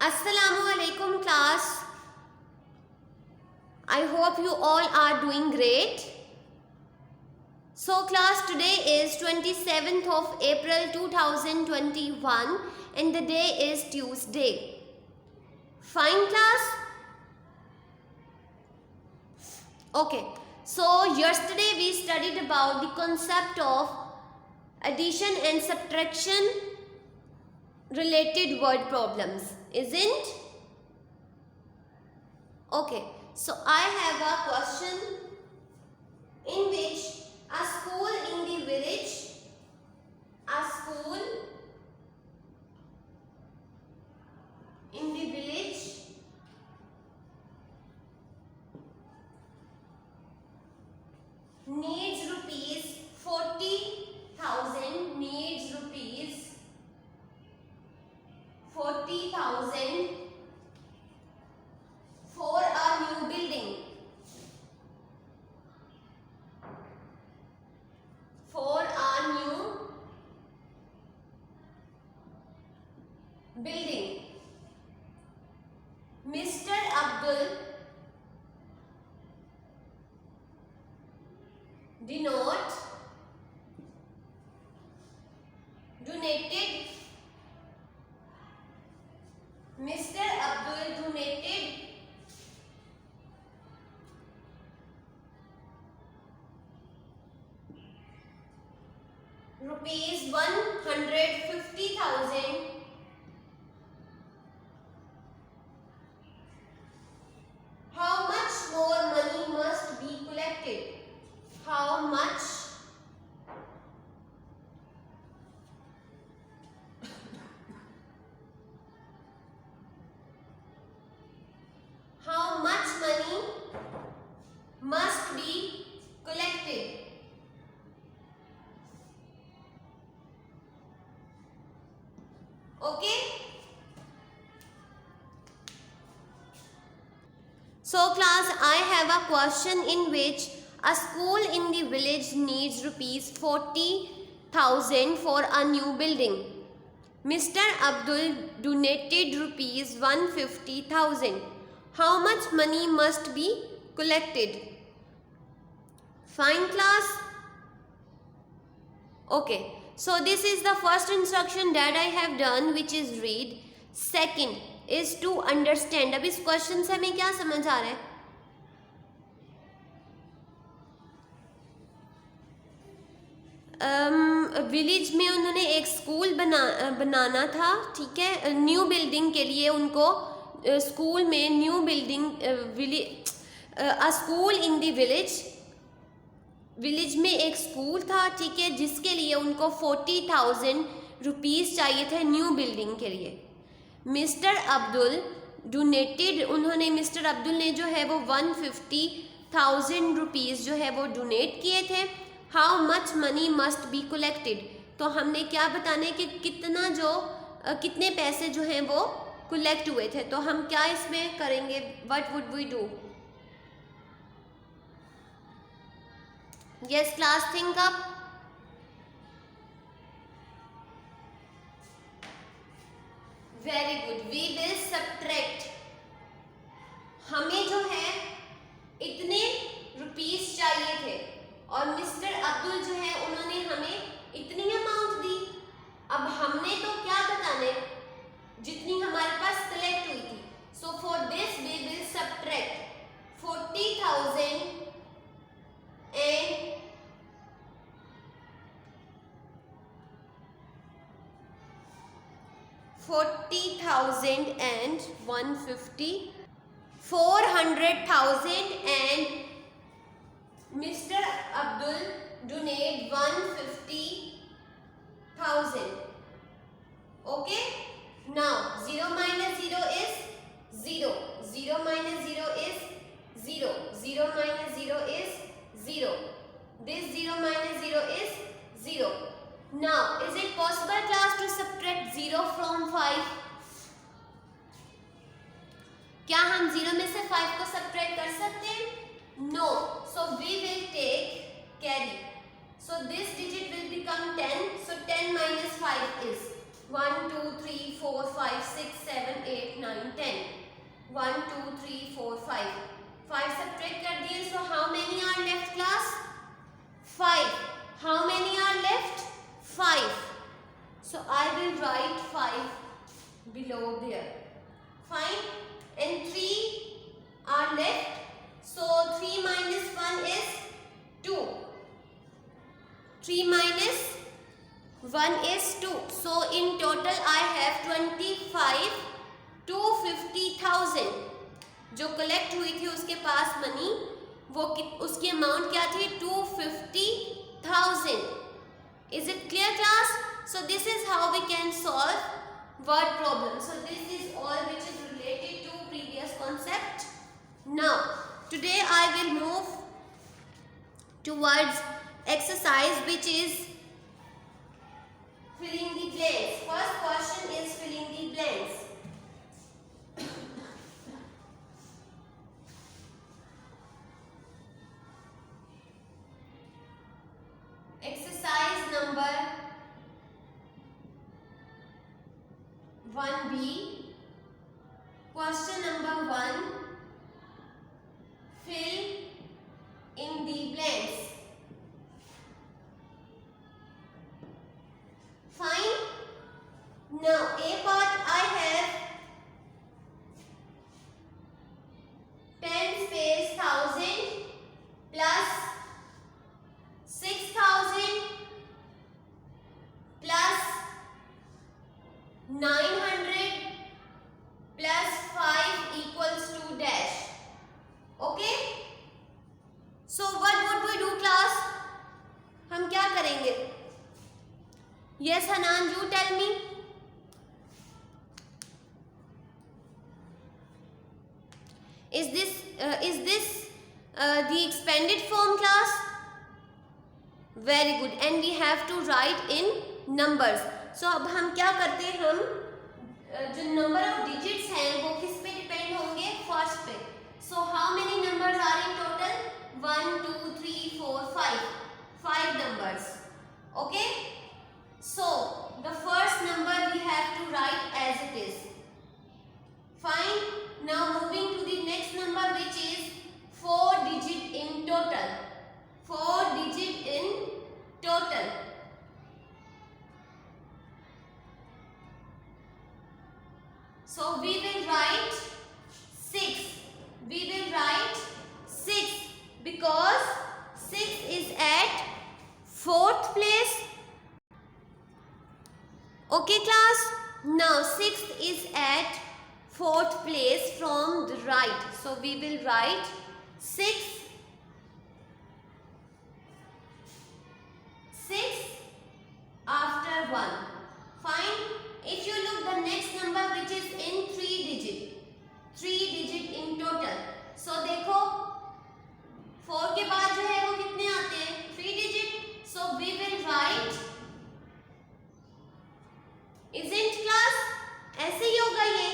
Assalamu alaikum class. I hope you all are doing great. So class, today is 27th of April 2021 and the day is Tuesday. Fine class? Okay. So yesterday we studied about the concept of addition and subtraction related word problems, isn't? Okay, so I have a question in which a school in the village, needs rupees 40,000, for a new building. Mr. Abdul donated rupees 150,000 how much more money must be collected? How much money must be collected? Okay. So class, I have a question in which a school in the village needs rupees 40,000 for a new building. Mr. Abdul donated rupees 150,000. How much money must be collected? Fine class? Okay. So this is the first instruction that I have done, which is read. Second is to understand. अब इस question से हमें क्या समझ आ रहा है? Village में उन्होंने एक स्कूल बनाना था, ठीक है, न्यू बिल्डिंग के लिए उनको स्कूल में new building a school in the village में एक स्कूल था, ठीक है, जिसके लिए उनको 40,000 रुपीज़ चाहिए थे न्यू बिल्डिंग के लिए. मिस्टर अब्दुल ने जो है वो 150,000 रुपीज़ जो है वो डोनेट किए थे. How much money must be collected, तो हमने क्या बताना है कि कितने पैसे जो हैं वो कलेक्ट हुए थे. तो हम क्या इसमें करेंगे? What would we do? Yes class, think up. Very good. We will subtract. हमें जो है इतने रुपीस चाहिए थे और मिस्टर अब्दुल जो है उन्होंने हमें इतनी अमाउंट दी. अब हमने तो क्या बताना है? जितनी हमारे पास कलेक्ट हुई थी. So for this we will subtract 40,000 and 150, 400,000 and Mr. Abdul donate 150,000. Okay. Now 0 minus 0 is 0. 0 minus 0 is 0. 0 minus 0 is 0. This 0 minus 0 is 0. Now, is it possible class to subtract 0 from 5? क्या हम 0 में से 5 को subtract कर सकते हैं? No. So we will take carry. So this digit will become 10. So 10 minus 5 is 1, 2, 3, 4, 5, 6, 7, 8, 9, 1 2 3 4 5 5 subtract कर दिए. So how many are left class? 5. How many are left? 5. So I will write 5 below there. Fine. And 3 are left. So 3 minus 1 is 2. 3 minus 1 is 2. So in total I have 25 to 50,000. जो collect हुई थी उसके पास money, वो उसकी amount क्या थी? 250,000. Is it clear class? So this is how we can solve word problem. So this is all which is related to previous concept. Now today I will move towards exercise which is filling the blanks. First question is filling the blanks. Exercise number 1B. Question number 1. Fill in the blanks. Fine. Now A part I have 10 space 1000 plus 6000 plus 900 plus 5 equals to dash. Okay. So what would we do class? हम क्या करेंगे? Yes Hanan, you tell me. Is this the expanded form class? Very good. And we have to write in numbers. So अब हम क्या करते हैं? हम जो number of digits हैं वो किस पे depend होंगे? First पे. So how many numbers are in total? 1 2 3 4 5. 5 numbers. Okay. So the first number we have to write as it is. Fine. Now moving to the next number which is 4 digit in total. 4 digit in total. So we will write 6. We will write 6 because 6 is at 4th place. Okay class. Now 6th is at 4th place from the right. So we will write 6 after 1. Fine. If you look the next number which is in 3 digit in total. So देखो 4 के बाद जो है वो कितने आते हैं? 3 digit. So we will write. Isn't class? ऐसे ही होगा ये.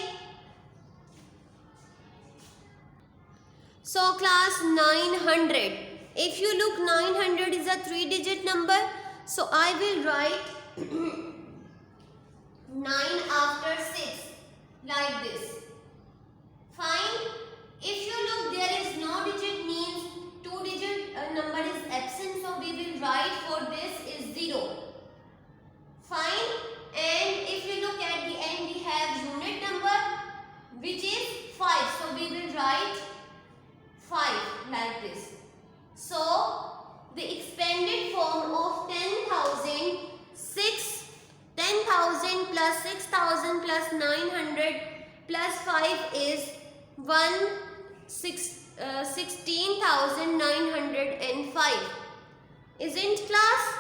So class 900. If you look 900 is a 3 digit number. So I will write 9 after 6 like this. Fine. If you look there is no digit means 2 digit number is absent. So we will write for this is 0. Fine. And if you look at the end we have unit number which is 5. So we will write 5 like this. So the expanded form of 10,000 plus 6,000 plus 900 plus 5 is 16,905. Isn't class?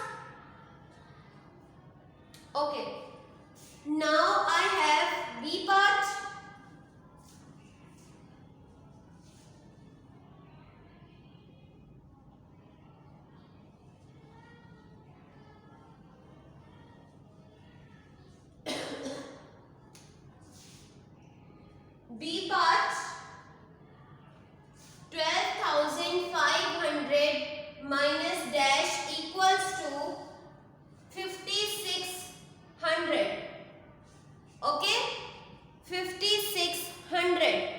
Okay. Now I have B part. B part 12,500 minus dash equals to 5,600. Okay, 5,600.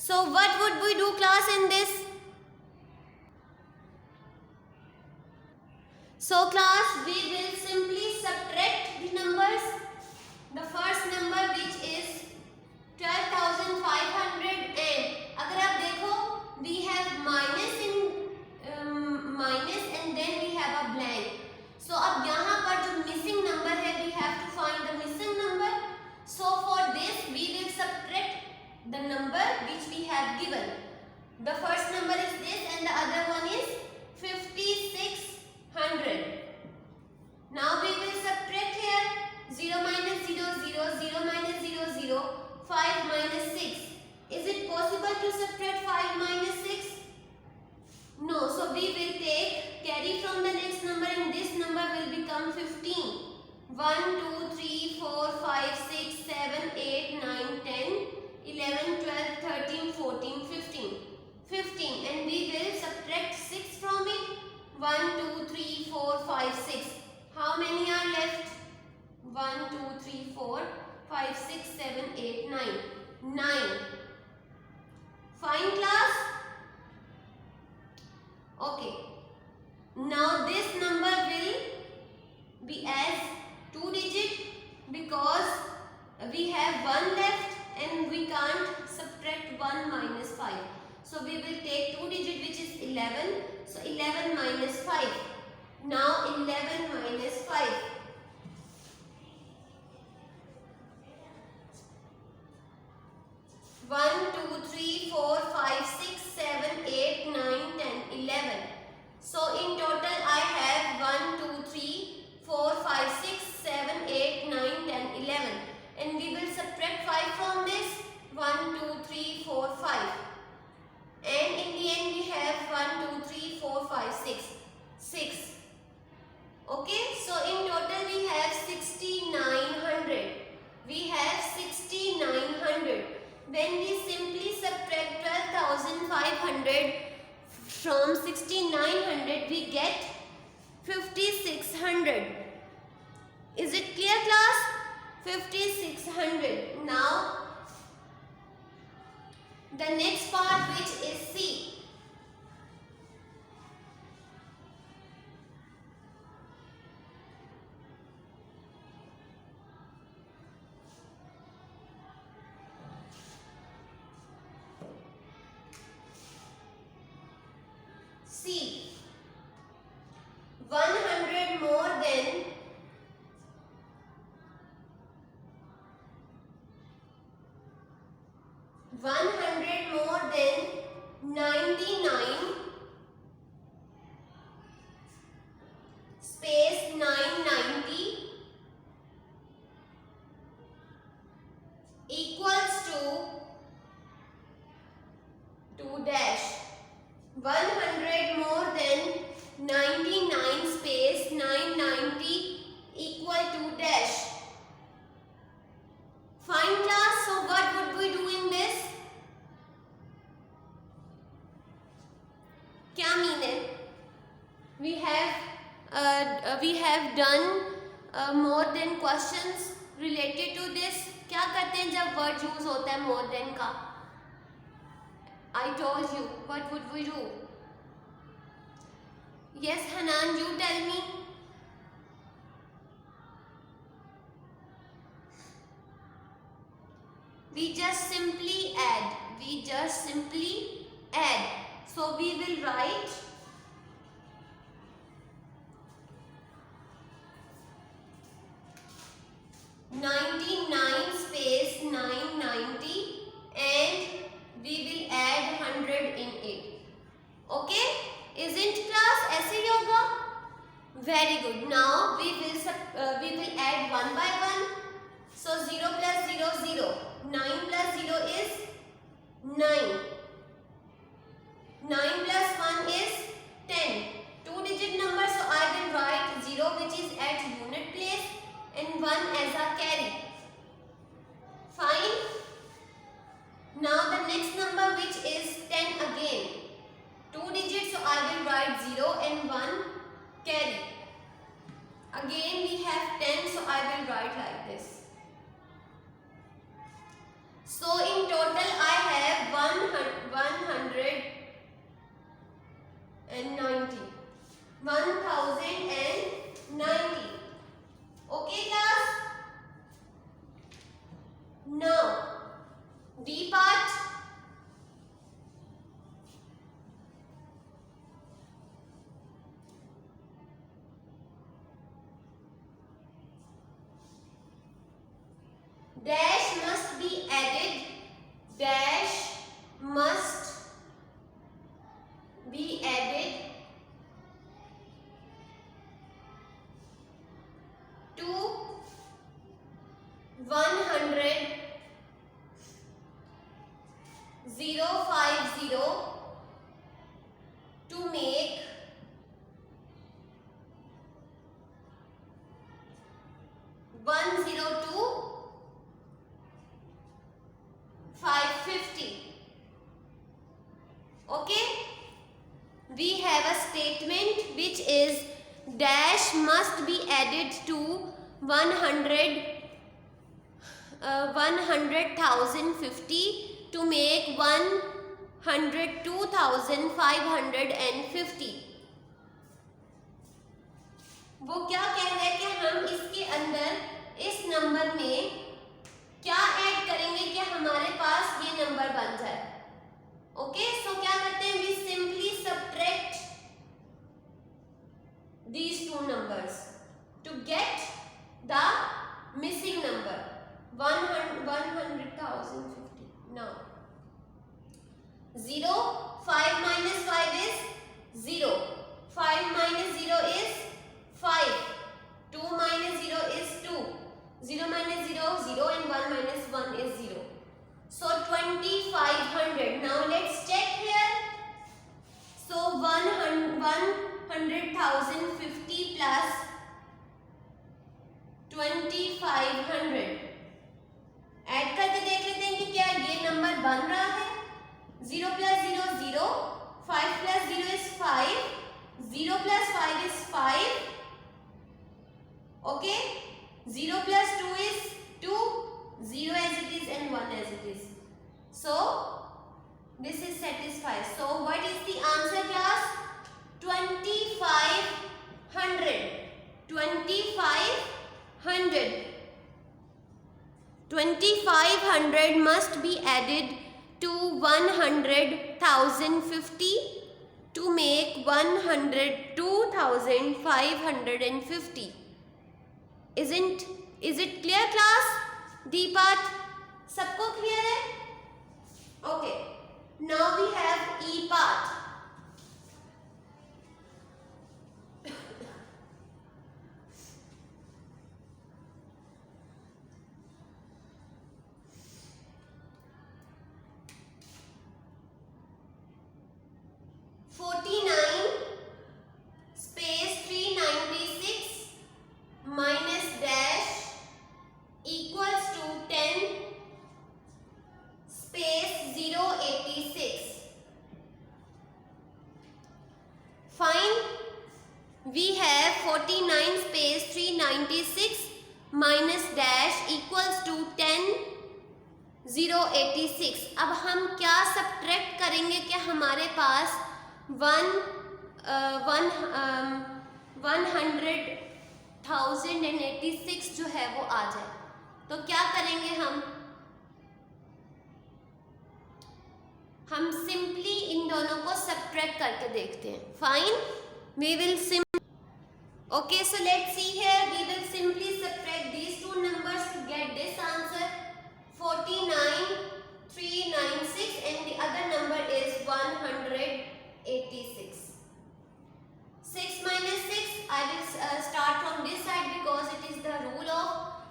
So what would we do, class, in this? So class, we will simply subtract the numbers. The first number which is 12,500 and अगर आप देखो we have minus and then we have a blank. So अब यहाँ पर जो missing number है we have to find the missing number. So for this we will subtract the number which we have given. The first number is this and the other one is 5600. Now we will subtract here 0 minus 0 0 0 minus 0 0 5 minus 6. Is it possible to subtract 5 minus 6? No. So we will take carry from the next number and this number will become 15. 1 2 3 4 5 6 7 8 9 10 11 12 13 14 15. 15 and we will subtract 6 from it. 1 2 3 4 5 6. How many are left? 1 2 3 4 5 6 7 8 9. 9. Fine, class? Okay. Now this number will be as 2 digit because we have 1 left and we can't subtract 1 minus 5. So we will take 2 digit which is 11. So 11 minus 5. Now 11 minus 5. 1 2 3 4 5 6 7 8 9 10 11. So in total I have 1 2 3 4 5 6 7 8 9 10 11 and we will subtract 5 from this. 1 2 3 4 5 and in the end we have 1 2 3 4 5 6. Okay, so in total we have 6900. We have 6900. When we simply subtract 12,500 from 6900, we get 5600. Is it clear, class? 5600. Now, the next part which is C. C. 100 more than 99 space 990 equals to 2 dash. 100 more than 99 space 990 equal to dash. Fine, class. So what would we do in this? क्या mean है? We have done more than questions related to this. क्या करते हैं जब word use होता है more than का? I told you. What would we do? Yes, Hanan, you tell me. We just simply add. So we will write 99 space 990 and we will add 100 in it. Okay? Isn't class ऐसे ही होगा? Very good. Now we will add one by one. So 0 plus 0 0. 9 plus 0 is 9. 9 plus 1 is 10. 2 digit number, so I will write 0 which is at unit place and 1 as a carry. Fine. Now the next number which is 10 again. 2 digits, so I will write 0 and 1 carry. Again we have 10, so I will write like this. So in total I have 100 D part, dash must be added, dash must be added to 100 050 to make 102 550. Okay, we have a statement which is dash must be added to 100,050 to make 102,550. वो क्या कह रहे हैं कि हम इसके अंदर इस नंबर में क्या ऐड करेंगे कि हमारे पास ये नंबर बन जाए. ओके, सो क्या करते हैं, we simply subtract these two numbers to get the missing number 100,050. Now 0, 5 minus 5 is 0, 5 minus 0 is 5, 2 minus 0 is 2, 0 minus 0 0, and 1 minus 1 is 0. So 2500. Now let's check here. So 100,050 plus 2500 add करके देख लेते हैं कि क्या ये नंबर बन रहा है. 0 plus 0 0, 5 plus 0 is 5, 0 plus 5 is 5. Okay, 0 plus 2 is 2, 0 as it is and 1 as it is. So this is satisfied. So what is the answer, class? 2500. 2500. 2500 must be added to 100,050 to make 102,550. Is it clear, class? D part सबको clear है? Okay. Now we have E part. We have 49 space 396 minus dash equals to 10 086. अब हम क्या subtract करेंगे कि हमारे पास 100,086 जो है वो आ जाए. तो क्या करेंगे हम सिंपली इन दोनों को सब्ट्रैक्ट करके देखते हैं. Fine, we will okay, so let's see here. We will simply subtract these two numbers to get this answer. 49,396 and the other number is 186. 6 minus 6, I will start from this side because it is the rule of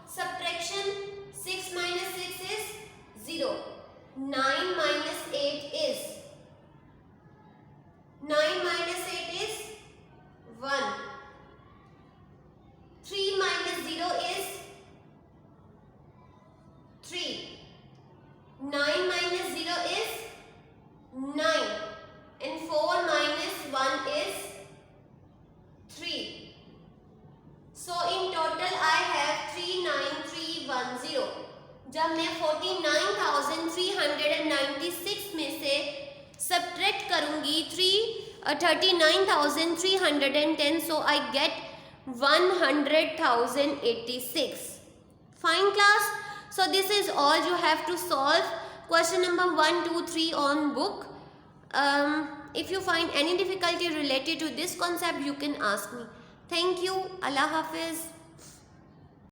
subtraction. 6 minus 6 is 0. 9 minus 8 is 9 minus 8 is 1. 3 minus 0 is 3. 9 minus 0 is 9. And 4 minus 1 is 3. So in total I have 39310. जब मैं 49,396 में से subtract करूंगी 39,310, so I get 100,086. Fine, class. So this is all you have to solve question number 1, 2, 3 on book. If you find any difficulty related to this concept, you can ask me. Thank you. Allah Hafiz.